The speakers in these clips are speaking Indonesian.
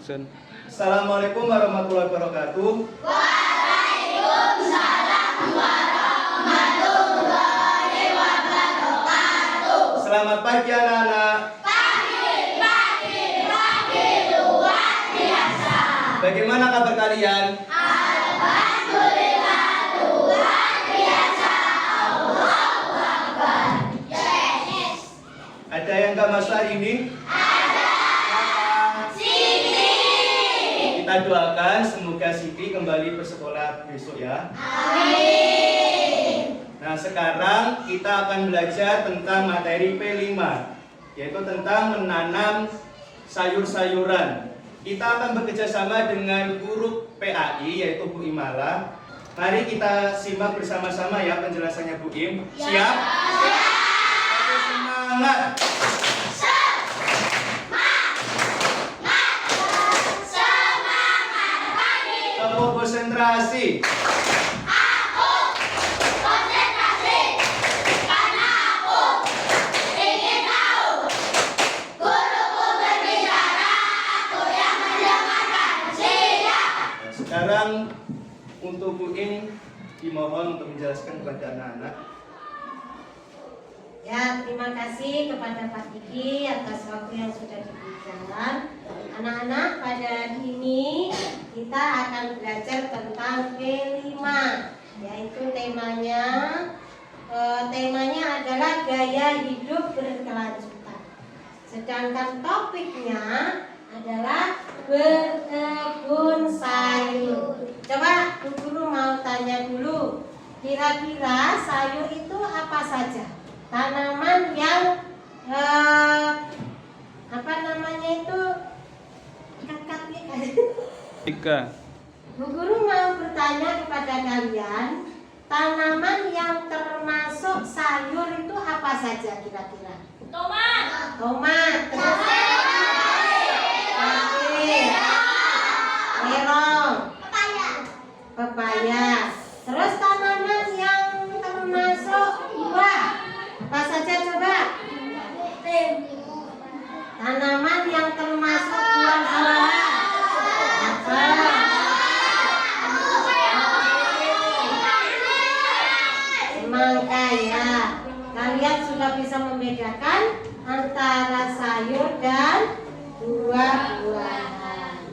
Action. Assalamualaikum warahmatullahi wabarakatuh. Waalaikumsalam warahmatullahi wabarakatuh. Selamat pagi anak-anak. Pagi luar biasa. Bagaimana kabar kalian? Alhamdulillah luar biasa. Allahu Akbar. Yes. Ada yang gak masuk hari ini? Siti. Kita doakan semoga Siti kembali bersekolah besok ya. Amin. Nah, sekarang kita akan belajar tentang materi P5, yaitu tentang menanam sayur-sayuran. Kita akan bekerja sama dengan guru PAI, yaitu Bu Imala. Mari kita simak bersama-sama ya penjelasannya Bu Im. Siap? Oke, semangat! Kelompok konsentrasi. Aku konsentrasi karena aku ingin tahu. Guruku berbicara, aku yang mendengarkan. Siap. Sekarang untuk Bu Im dimohon untuk menjelaskan kepada anak-anak. Ya, terima kasih kepada Pak Diki atas waktu yang sudah diberikan. Anak-anak, pada hari ini kita akan belajar tentang P5, yaitu temanya adalah gaya hidup berkelanjutan. Sedangkan topiknya adalah berkebun sayur. Coba Bu Guru mau tanya dulu, kira-kira sayur itu apa saja? Tanaman yang Tiga. Bu Guru mau bertanya kepada kalian, tanaman yang termasuk sayur itu apa saja kira-kira? Tomat. Tomat, terus cabai, terong, pepaya. Terus tanaman yang termasuk buah apa saja coba? Tanaman yang termasuk buah-buahan apa? Semangka ya. Kalian sudah bisa membedakan antara sayur dan buah-buahan.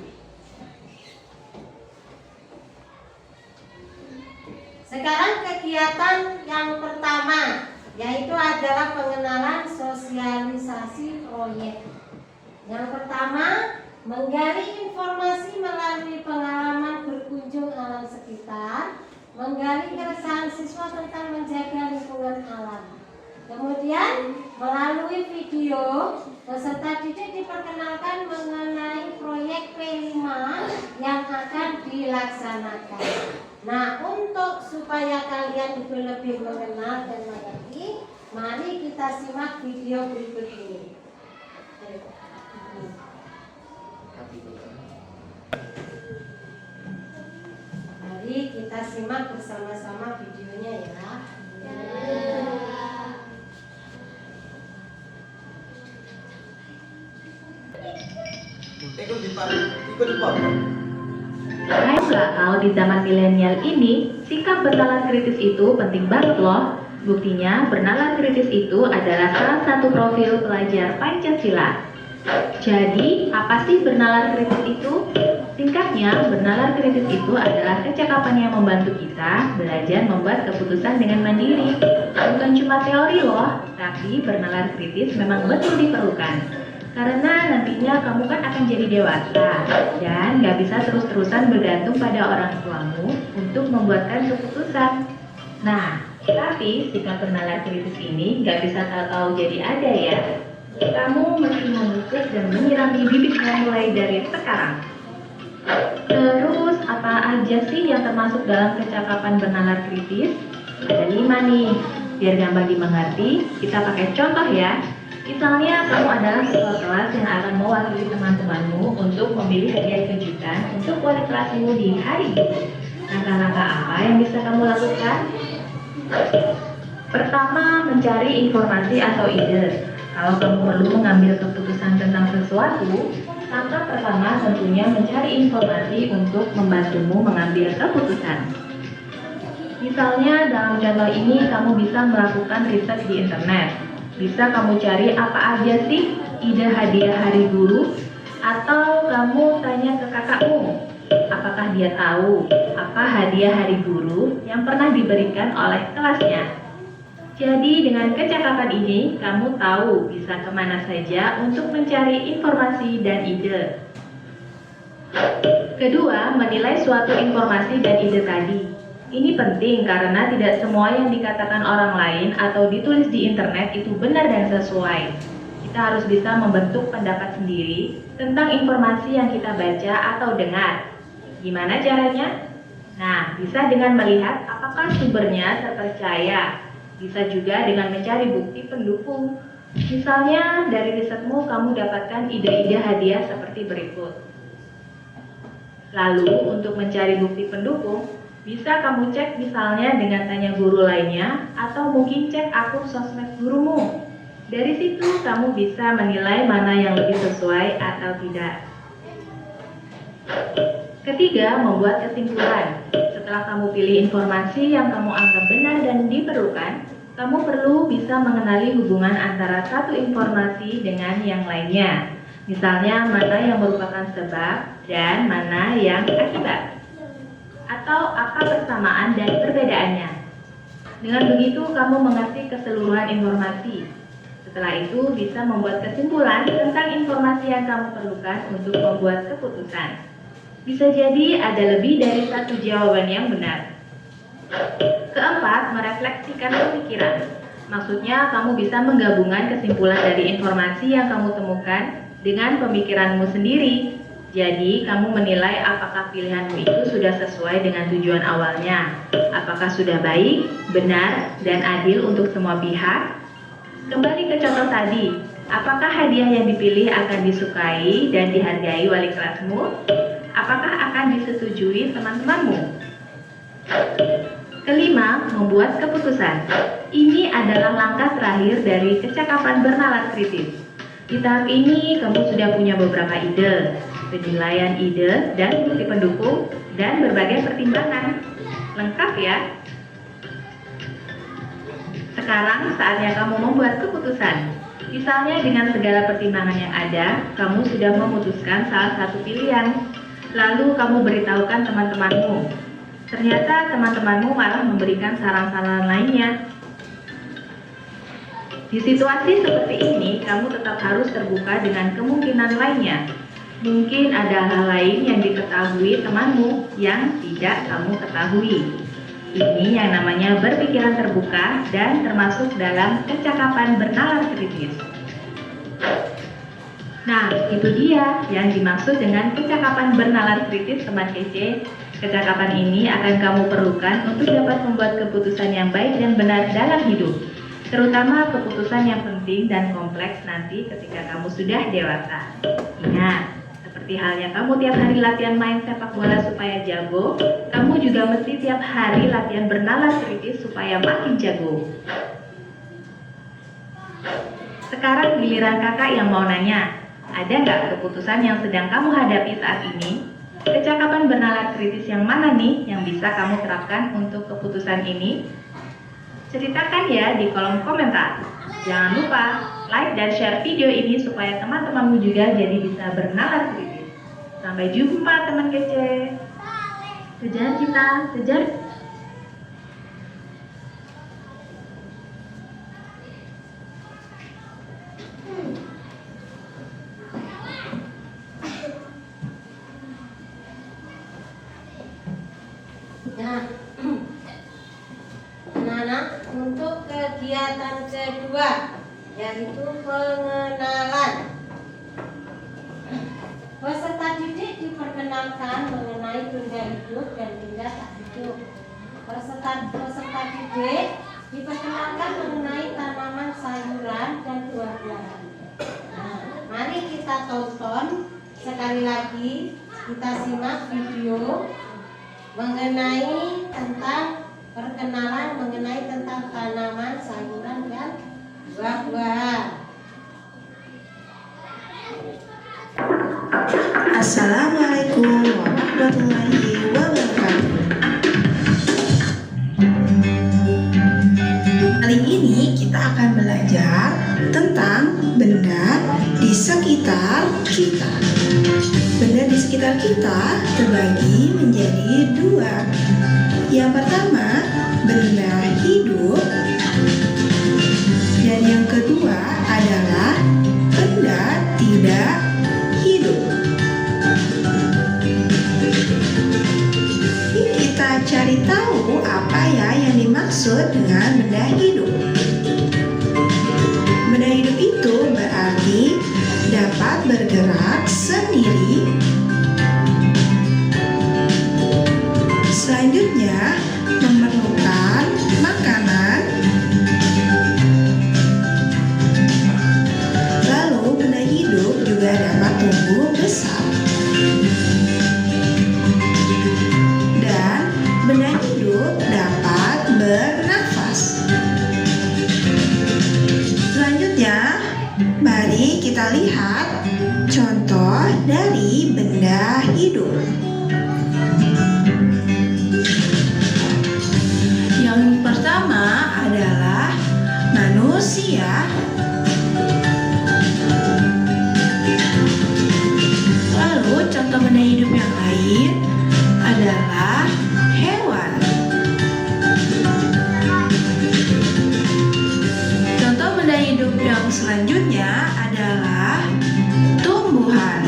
Sekarang kegiatan yang pertama, yaitu adalah pengenalan sosialisasi proyek. Yang pertama, menggali informasi melalui pengalaman berkunjung alam sekitar, menggali keresahan siswa tentang menjaga lingkungan alam. Kemudian, melalui video, peserta didik diperkenalkan mengenai proyek P5 yang akan dilaksanakan. Nah, untuk supaya kalian itu lebih mengenal dan mengerti, mari kita simak video berikut ini. Mari kita simak bersama-sama videonya ya. Ikut di Hai Lakal, di zaman milenial ini, sikap bernalar kritis itu penting banget loh. Buktinya, bernalar kritis itu adalah salah satu profil pelajar Pancasila. Jadi, apa sih bernalar kritis itu? Singkatnya, bernalar kritis itu adalah kecakapan yang membantu kita belajar membuat keputusan dengan mandiri. Bukan cuma teori loh, tapi bernalar kritis memang betul diperlukan. Karena nantinya kamu kan akan jadi dewasa dan gak bisa terus-terusan bergantung pada orang tuamu untuk membuatkan keputusan. Nah, tapi sikap bernalar kritis ini gak bisa tahu-tahu jadi ada ya. Kamu mesti memupuk dan menyirami bibitnya mulai dari sekarang. Terus, apa aja sih yang termasuk dalam kecakapan bernalar kritis? Ada 5 nih. Biar gampang dimengerti, kita pakai contoh ya. Misalnya kamu adalah ketua kelas yang akan mewakili teman-temanmu untuk memilih hadiah kejutan untuk wali kelasmu di hari ini. Langkah-langkah apa yang bisa kamu lakukan? Pertama, mencari informasi atau ide. Kalau kamu perlu mengambil keputusan tentang sesuatu, Langkah pertama tentunya mencari informasi untuk membantumu mengambil keputusan. Misalnya dalam contoh ini kamu bisa melakukan riset di internet. Bisa kamu cari apa aja sih ide hadiah hari guru, atau kamu tanya ke kakakmu, apakah dia tahu apa hadiah hari guru yang pernah diberikan oleh kelasnya. Jadi dengan kecakapan ini, kamu tahu bisa kemana saja untuk mencari informasi dan ide. Kedua, menilai suatu informasi dan ide tadi. Ini penting karena tidak semua yang dikatakan orang lain atau ditulis di internet itu benar dan sesuai. Kita harus bisa membentuk pendapat sendiri tentang informasi yang kita baca atau dengar. Gimana caranya? Nah, bisa dengan melihat apakah sumbernya terpercaya. Bisa juga dengan mencari bukti pendukung. Misalnya, dari risetmu kamu dapatkan ide-ide hadiah seperti berikut. Lalu, untuk mencari bukti pendukung, bisa kamu cek misalnya dengan tanya guru lainnya, atau mungkin cek akun sosmed gurumu. Dari situ, kamu bisa menilai mana yang lebih sesuai atau tidak. Ketiga, membuat kesimpulan. Setelah kamu pilih informasi yang kamu anggap benar dan diperlukan, kamu perlu bisa mengenali hubungan antara satu informasi dengan yang lainnya. Misalnya, mana yang merupakan sebab dan mana yang akibat. Atau apa persamaan dan perbedaannya. Dengan begitu, kamu mengerti keseluruhan informasi. Setelah itu, bisa membuat kesimpulan tentang informasi yang kamu perlukan untuk membuat keputusan. Bisa jadi ada lebih dari satu jawaban yang benar. Keempat, merefleksikan pemikiran. Maksudnya, kamu bisa menggabungkan kesimpulan dari informasi yang kamu temukan dengan pemikiranmu sendiri. Jadi, kamu menilai apakah pilihanmu itu sudah sesuai dengan tujuan awalnya. Apakah sudah baik, benar, dan adil untuk semua pihak? Kembali ke contoh tadi, apakah hadiah yang dipilih akan disukai dan dihargai wali kelasmu? Apakah akan disetujui teman-temanmu? Kelima, membuat keputusan. Ini adalah langkah terakhir dari kecakapan bernalar kritis. Di tahap ini, kamu sudah punya beberapa ide, penilaian ide, dan bukti pendukung, dan berbagai pertimbangan. Lengkap ya? Sekarang saatnya kamu membuat keputusan. Misalnya dengan segala pertimbangan yang ada, kamu sudah memutuskan salah satu pilihan. Lalu kamu beritahukan teman-temanmu. Ternyata teman-temanmu malah memberikan saran-saran lainnya. Di situasi seperti ini, kamu tetap harus terbuka dengan kemungkinan lainnya. Mungkin ada hal lain yang diketahui temanmu yang tidak kamu ketahui. Ini yang namanya berpikiran terbuka dan termasuk dalam kecakapan bernalar kritis. Nah, itu dia yang dimaksud dengan kecakapan bernalar kritis, teman kece. Kecakapan ini akan kamu perlukan untuk dapat membuat keputusan yang baik dan benar dalam hidup. Terutama keputusan yang penting dan kompleks nanti ketika kamu sudah dewasa. Ingat, seperti halnya kamu tiap hari latihan main sepak bola supaya jago, kamu juga mesti tiap hari latihan bernalar kritis supaya makin jago. Sekarang giliran kakak yang mau nanya. Ada nggak keputusan yang sedang kamu hadapi saat ini? Kecakapan bernalar kritis yang mana nih yang bisa kamu terapkan untuk keputusan ini? Ceritakan ya di kolom komentar. Jangan lupa like dan share video ini supaya teman-temanmu juga jadi bisa bernalar kritis. Sampai jumpa teman kece. Kejar cita, kejar. Nah, anak-anak, untuk kegiatan kedua yaitu pengenalan. Peserta didik diperkenalkan mengenai benda hidup dan benda tak hidup. Peserta didik diperkenalkan mengenai tanaman, sayuran, dan buah-buahan. Nah, mari kita tonton sekali lagi, kita simak video mengenai tentang perkenalan mengenai tentang tanaman, sayuran, dan buah-buahan. Assalamualaikum warahmatullahi wabarakatuh. Kali ini kita akan belajar tentang benda di sekitar kita. Benda di sekitar kita terbagi menjadi dua. Yang pertama, benda hidup, dan yang kedua adalah benda tidak hidup. Kita cari tahu apa ya yang dimaksud dengan benda hidup. Benda hidup itu berarti dapat bergerak sendiri. Selanjutnya, memerlukan makanan. Lalu benda hidup juga dapat tumbuh besar. Dan benda hidup dapat bernafas. Selanjutnya, mari kita lihat contoh dari benda hidup. Yang pertama adalah manusia. Lalu contoh benda hidup yang lain adalah hewan. Contoh benda hidup yang selanjutnya adalah tumbuhan.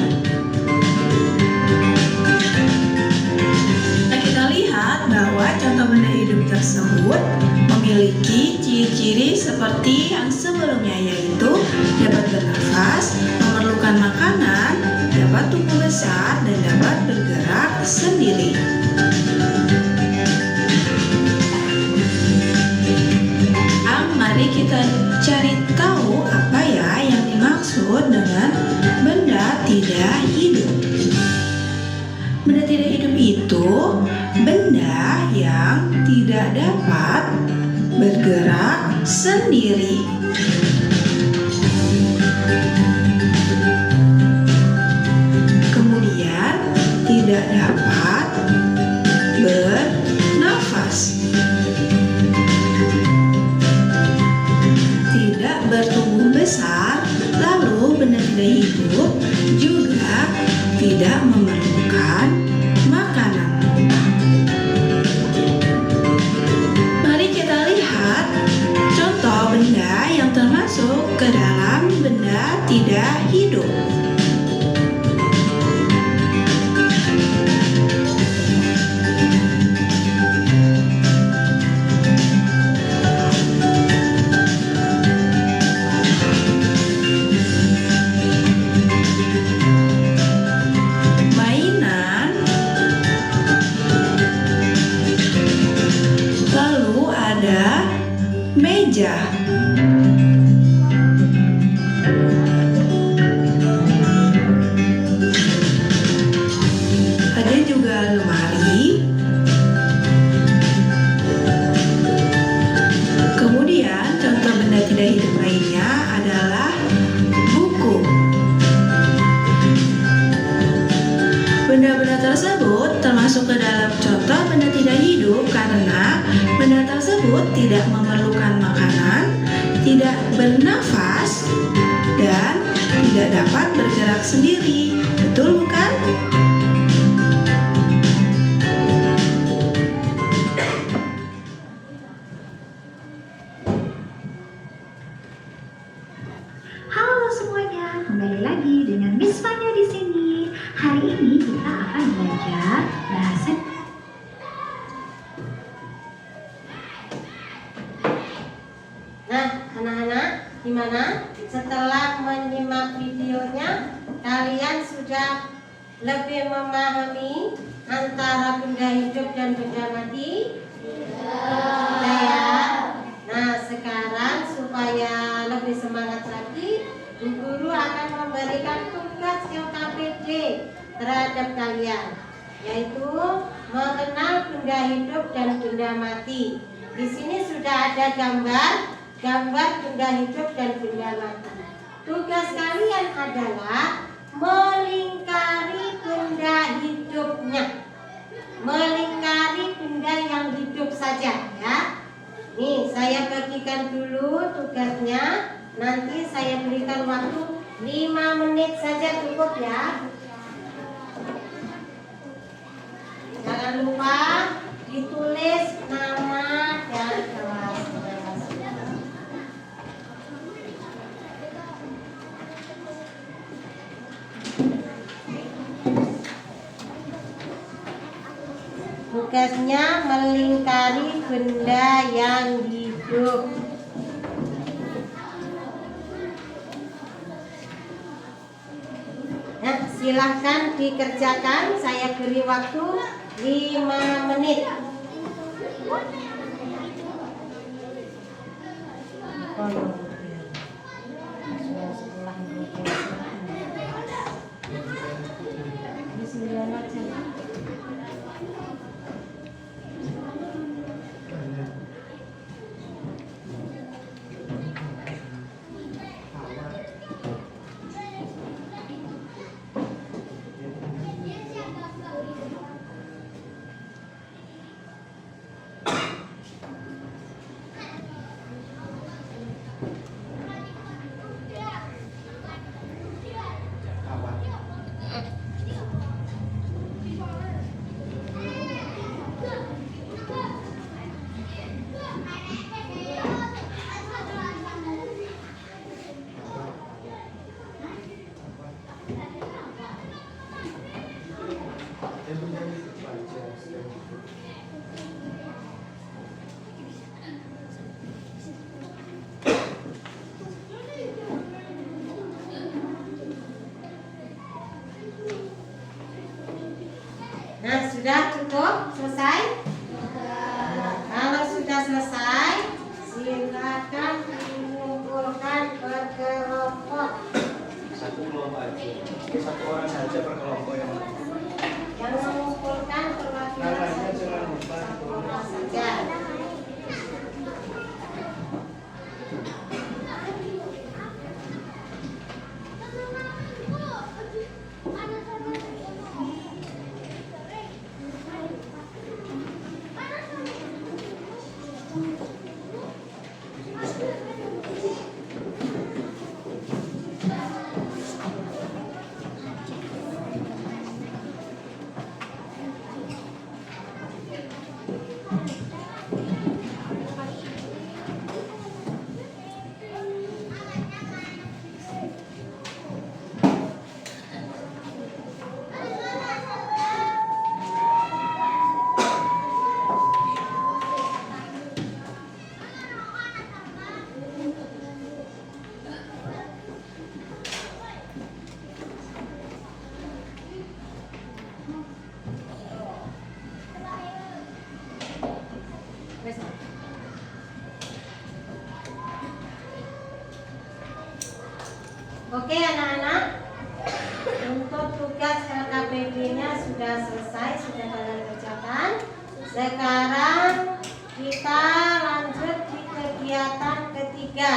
Nah, kita lihat bahwa contoh benda hidup tersebut memiliki ciri-ciri seperti yang sebelumnya, yaitu dapat bernafas, memerlukan makanan, dapat tumbuh besar, dan dapat bergerak sendiri. Mari kita cari tahu apa ya yang dimaksud dengan benda tidak hidup. Benda tidak hidup itu benda yang tidak dapat bergerak sendiri. Kemudian tidak dapat bernafas. Tidak bertumbuh besar, lalu benda tidak hidup juga tidak memerlukan makanan. Mari kita lihat contoh benda yang termasuk ke dalam benda tidak hidup. Meja. Ada juga lemari. Kemudian contoh benda tidak hidup lainnya adalah buku. Benda-benda tersebut termasuk ke dalam contoh benda tidak hidup karena benda tersebut tidak memerlukan makanan, tidak bernafas, dan tidak dapat bergerak sendiri. Betul bukan? Halo semuanya, kembali lagi dengan Miss Fanya di sini. Hari ini kita akan belajar bahasa. Nah, anak-anak, gimana? Setelah menyimak videonya, kalian sudah lebih memahami antara benda hidup dan benda mati? Sudah ya? Nah, sekarang supaya lebih semangat lagi, Bu Guru akan memberikan tugas KPD terhadap kalian, yaitu mengenal benda hidup dan benda mati. Di sini sudah ada gambar benda hidup dan benda mati. Tugas kalian adalah melingkari hidupnya. Melingkari benda yang hidup saja ya. Nih saya bagikan dulu tugasnya. Nanti saya berikan waktu 5 menit saja cukup ya. Jangan lupa ditulis nama dan kelas. Tugasnya melingkari benda yang hidup. Nah, silahkan dikerjakan. Saya beri waktu 5 menit. Nah, sudah cukup? Selesai? Kalau sudah selesai, silakan mengumpulkan berkelompok. Satu kelompok aja. Satu orang saja per kelompok yang Mengumpulkan perwakilan namanya jangan lupa. orang saja. Oke anak-anak, untuk tugas LKPD-nya sudah selesai, sudah kalian kerjakan. Sekarang kita lanjut di kegiatan ketiga,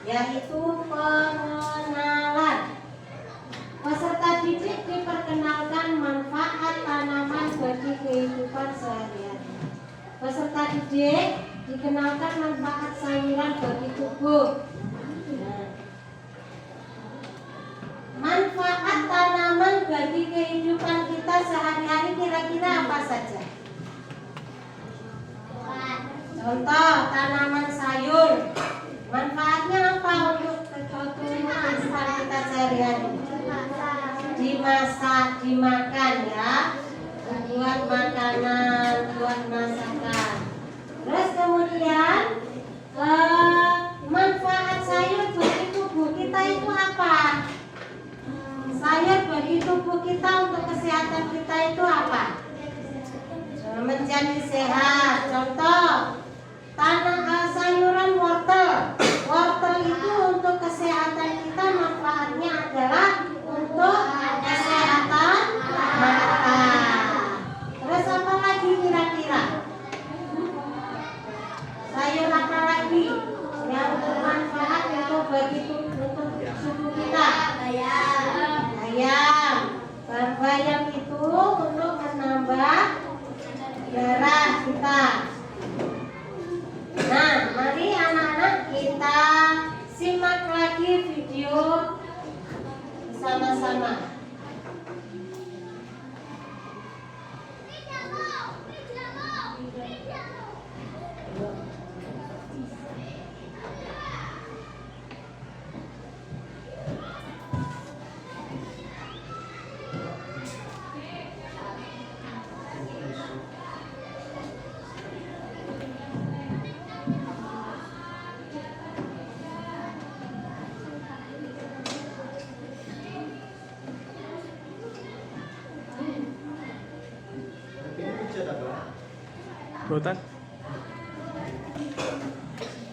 yaitu pengenalan. Peserta didik diperkenalkan manfaat tanaman bagi kehidupan sehari-hari. Peserta didik dikenalkan manfaat sayuran bagi tubuh. Manfaat tanaman bagi kehidupan kita sehari-hari kira-kira apa saja? Contoh tanaman sayur. Manfaatnya apa untuk kehidupan kita sehari-hari? Dimasak, dimakan ya. Buat makanan, buat masakan. Terus kemudian manfaat sayur bagi tubuh kita itu apa? Sayur bagi tubuh kita untuk kesehatan kita itu apa? Menjadi sehat. Contoh, sayuran wortel. Wortel itu untuk kesehatan kita manfaatnya adalah untuk kesehatan mata. Terus apa lagi kira-kira? Sayur apa lagi yang bermanfaat untuk bagi tubuh kita? Bayam. Bayam itu untuk bersama-sama. Buatan.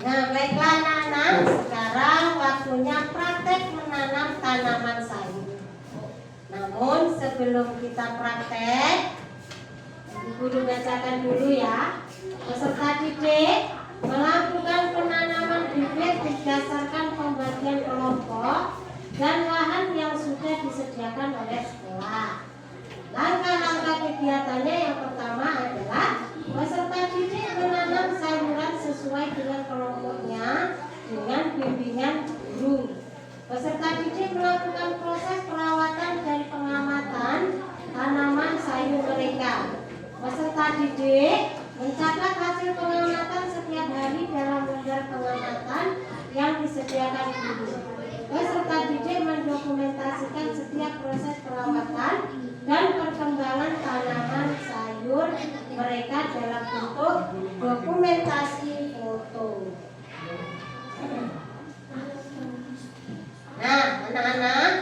Nah, baiklah anak-anak, sekarang waktunya praktek menanam tanaman sayur. Namun sebelum kita praktek, guru bacakan dulu ya. Peserta didik melakukan penanaman bibit berdasarkan pembagian kelompok dan lahan yang sudah disediakan oleh sekolah. Langkah-langkah kegiatannya yang pertama adalah peserta didik menanam sayuran sesuai dengan kelompoknya dengan bimbingan guru. Peserta didik melakukan proses perawatan dan pengamatan tanaman sayur mereka. Peserta didik mencatat hasil pengamatan setiap hari dalam lembar pengamatan yang disediakan guru. Peserta didik mendokumentasikan setiap proses perawatan dan perkembangan tanaman sayur mereka dalam bentuk dokumentasi foto. Nah, anak-anak,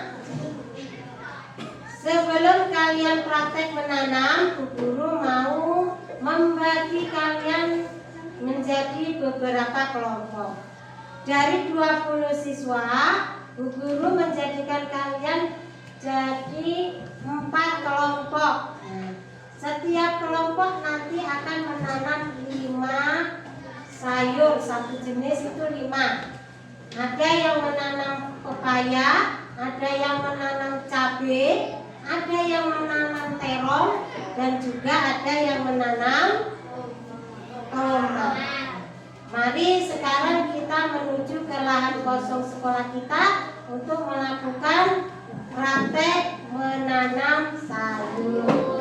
sebelum kalian praktek menanam, Bu Guru mau membagi kalian menjadi beberapa kelompok. Dari 20 siswa, Bu Guru menjadikan kalian jadi 4 kelompok. Setiap kelompok nanti akan menanam 5 sayur, satu jenis itu 5. Ada yang menanam pepaya, ada yang menanam cabai, ada yang menanam terong, dan juga ada yang menanam tomat. Mari sekarang kita menuju ke lahan kosong sekolah kita untuk melakukan praktek menanam sayur.